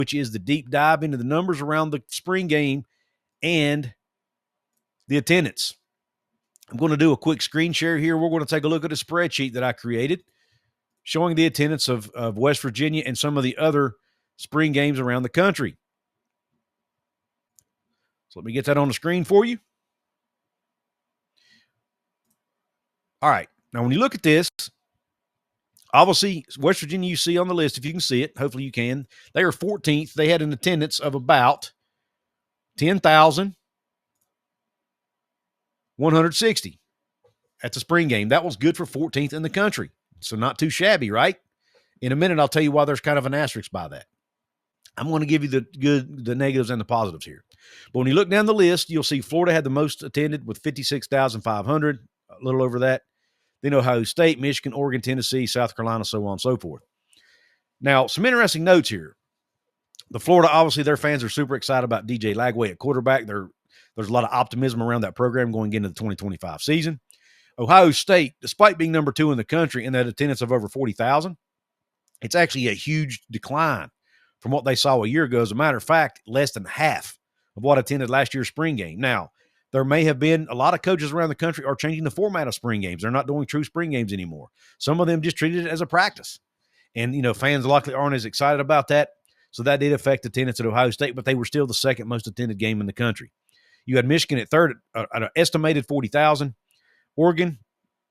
which is the deep dive into the numbers around the spring game and the attendance. I'm going to do a quick screen share here. We're going to take a look at a spreadsheet that I created showing the attendance of West Virginia and some of the other spring games around the country. So let me get that on the screen for you. All right. Now, when you look at this, obviously, West Virginia you see on the list, if you can see it. Hopefully you can. They are 14th. They had an attendance of about 10,160 at the spring game. That was good for 14th in the country. So not too shabby, right? In a minute, I'll tell you why there's kind of an asterisk by that. I'm going to give you the negatives and the positives here. But when you look down the list, you'll see Florida had the most attended with 56,500, a little over that. Then Ohio State, Michigan, Oregon, Tennessee, South Carolina, so on and so forth. Now, some interesting notes here. The Florida, obviously, their fans are super excited about DJ Lagway at quarterback. There's a lot of optimism around that program going into the 2025 season. Ohio State, despite being number 2 in the country and that attendance of over 40,000, it's actually a huge decline from what they saw a year ago. As a matter of fact, less than half of what attended last year's spring game. Now, there may have been a lot of coaches around the country are changing the format of spring games. They're not doing true spring games anymore. Some of them just treated it as a practice. And, fans likely aren't as excited about that. So that did affect attendance at Ohio State, but they were still the second most attended game in the country. You had Michigan at third at an estimated 40,000. Oregon,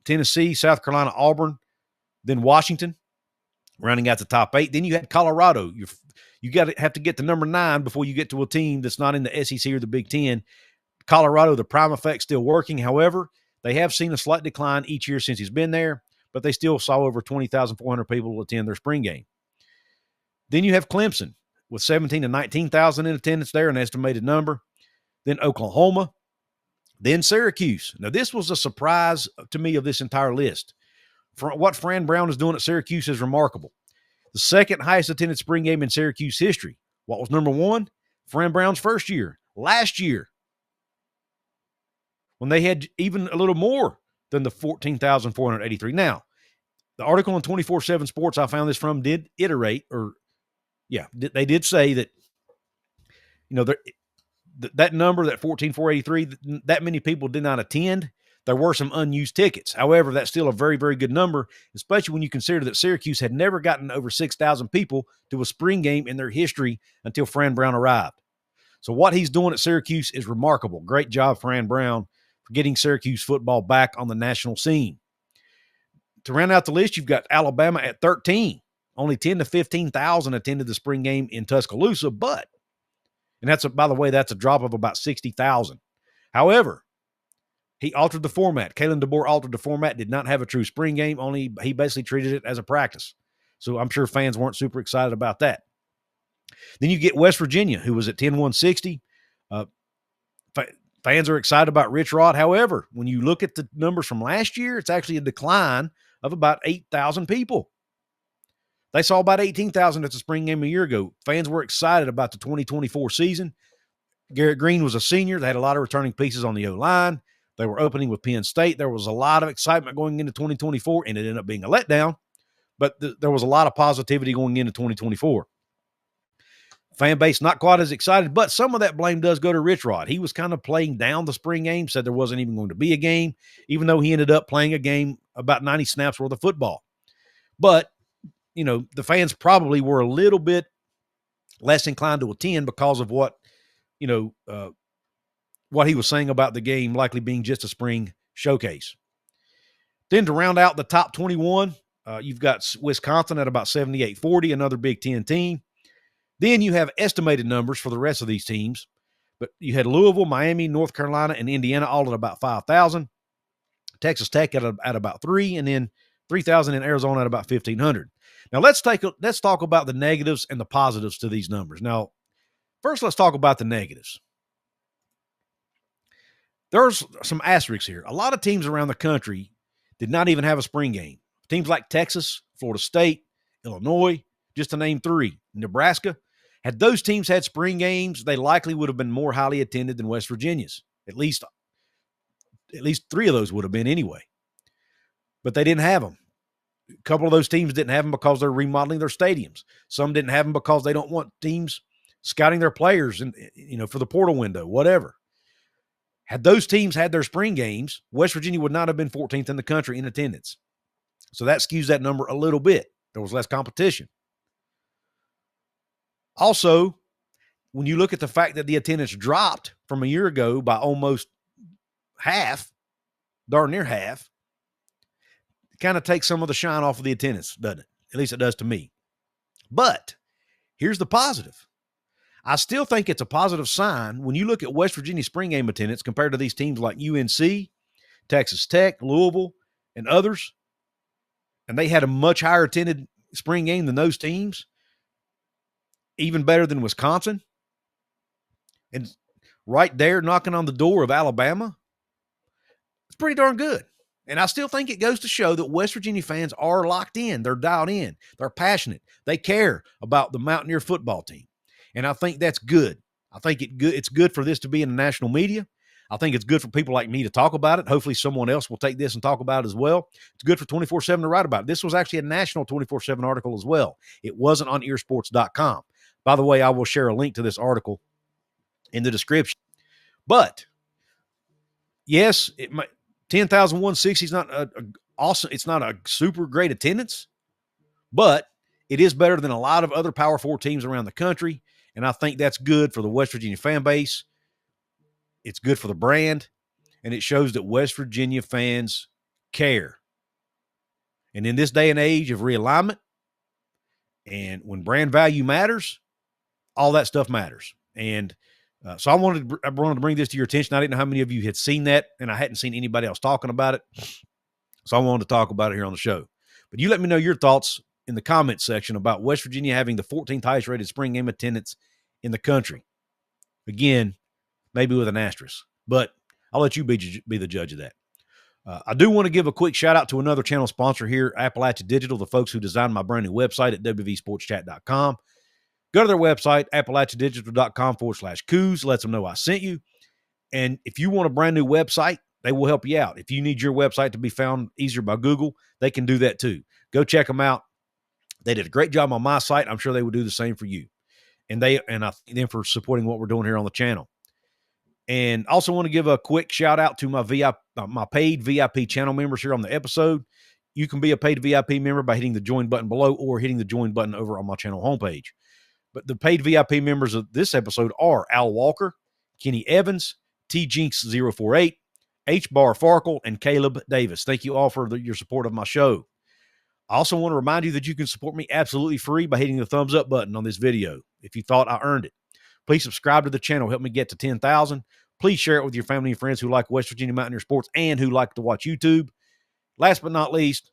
Tennessee, South Carolina, Auburn, then Washington, rounding out the top 8. Then you had Colorado. You have to get to number 9 before you get to a team that's not in the SEC or the Big Ten. Colorado, the prime effect still working. However, they have seen a slight decline each year since he's been there, but they still saw over 20,400 people attend their spring game. Then you have Clemson with 17 to 19,000 in attendance there, an estimated number. Then Oklahoma. Then Syracuse. Now, this was a surprise to me of this entire list. What Fran Brown is doing at Syracuse is remarkable. The second highest attended spring game in Syracuse history. What was number 1? Fran Brown's first year. Last year, when they had even a little more than the 14,483. Now, the article on 24/7 Sports I found this from did iterate, they did say that, that number, that 14,483, that many people did not attend. There were some unused tickets. However, that's still a very, very good number, especially when you consider that Syracuse had never gotten over 6,000 people to a spring game in their history until Fran Brown arrived. So what he's doing at Syracuse is remarkable. Great job, Fran Brown, for getting Syracuse football back on the national scene. To round out the list, you've got Alabama at 13. Only 10 to 15,000 attended the spring game in Tuscaloosa, by the way, that's a drop of about 60,000. However, he altered the format. Kalen DeBoer altered the format, did not have a true spring game, only he basically treated it as a practice. So I'm sure fans weren't super excited about that. Then you get West Virginia, who was at 10,160. Fans are excited about Rich Rod. However, when you look at the numbers from last year, it's actually a decline of about 8,000 people. They saw about 18,000 at the spring game a year ago. Fans were excited about the 2024 season. Garrett Green was a senior. They had a lot of returning pieces on the O-line. They were opening with Penn State. There was a lot of excitement going into 2024, and it ended up being a letdown. But there was a lot of positivity going into 2024. Fan base not quite as excited, but some of that blame does go to Rich Rod. He was kind of playing down the spring game, said there wasn't even going to be a game, even though he ended up playing a game about 90 snaps worth of football. But, the fans probably were a little bit less inclined to attend because of what he was saying about the game likely being just a spring showcase. Then to round out the top 21, you've got Wisconsin at about 78-40, another Big Ten team. Then you have estimated numbers for the rest of these teams. But you had Louisville, Miami, North Carolina, and Indiana all at about 5,000. Texas Tech at about 3, and then 3,000 in Arizona at about 1,500. Now, let's talk about the negatives and the positives to these numbers. Now, first, let's talk about the negatives. There's some asterisks here. A lot of teams around the country did not even have a spring game. Teams like Texas, Florida State, Illinois, just to name 3, Nebraska. Had those teams had spring games, they likely would have been more highly attended than West Virginia's. At least 3 of those would have been anyway. But they didn't have them. A couple of those teams didn't have them because they're remodeling their stadiums. Some didn't have them because they don't want teams scouting their players and, for the portal window, whatever. Had those teams had their spring games, West Virginia would not have been 14th in the country in attendance. So that skews that number a little bit. There was less competition. Also, when you look at the fact that the attendance dropped from a year ago by almost half, darn near half, it kind of takes some of the shine off of the attendance, doesn't it? At least it does to me. But here's the positive. I still think it's a positive sign when you look at West Virginia spring game attendance compared to these teams like UNC, Texas Tech, Louisville, and others. And they had a much higher attended spring game than those teams, even better than Wisconsin. And right there knocking on the door of Alabama, it's pretty darn good. And I still think it goes to show that West Virginia fans are locked in. They're dialed in. They're passionate. They care about the Mountaineer football team. And I think that's good. I think it's good for this to be in the national media. I think it's good for people like me to talk about it. Hopefully someone else will take this and talk about it as well. It's good for 24/7 to write about it. This was actually a national 24/7 article as well. It wasn't on earsports.com. By the way, I will share a link to this article in the description. But yes, 10,160 is not awesome. It's not a super great attendance, but it is better than a lot of other Power 4 teams around the country. And I think that's good for the West Virginia fan base. It's good for the brand. And it shows that West Virginia fans care. And in this day and age of realignment, and when brand value matters, all that stuff matters. And so I wanted to bring this to your attention. I didn't know how many of you had seen that, and I hadn't seen anybody else talking about it. So I wanted to talk about it here on the show. But you let me know your thoughts in the comments section about West Virginia having the 14th highest rated spring game attendance in the country. Again, maybe with an asterisk, but I'll let you be the judge of that. I do want to give a quick shout out to another channel sponsor here, Appalachia Digital, the folks who designed my brand new website at wvsportschat.com. Go to their website, appalachiadigital.com/Couz. Let them know I sent you. And if you want a brand new website, they will help you out. If you need your website to be found easier by Google, they can do that too. Go check them out. They did a great job on my site. I'm sure they would do the same for you. And I thank them for supporting what we're doing here on the channel. And also want to give a quick shout out to my paid VIP channel members here on the episode. You can be a paid VIP member by hitting the join button below or hitting the join button over on my channel homepage. But the paid VIP members of this episode are Al Walker, Kenny Evans, T Jinx 048, H Bar Farkle, and Caleb Davis. Thank you all for your support of my show. I also want to remind you that you can support me absolutely free by hitting the thumbs up button on this video if you thought I earned it. Please subscribe to the channel. Help me get to 10,000. Please share it with your family and friends who like West Virginia Mountaineer sports and who like to watch YouTube. Last but not least,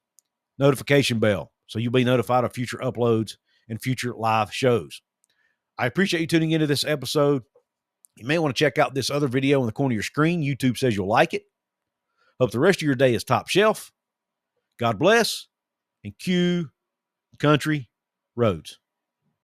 notification bell, so you'll be notified of future uploads and future live shows. I appreciate you tuning into this episode. You may want to check out this other video in the corner of your screen. YouTube says you'll like it. Hope the rest of your day is top shelf. God bless, and cue country roads.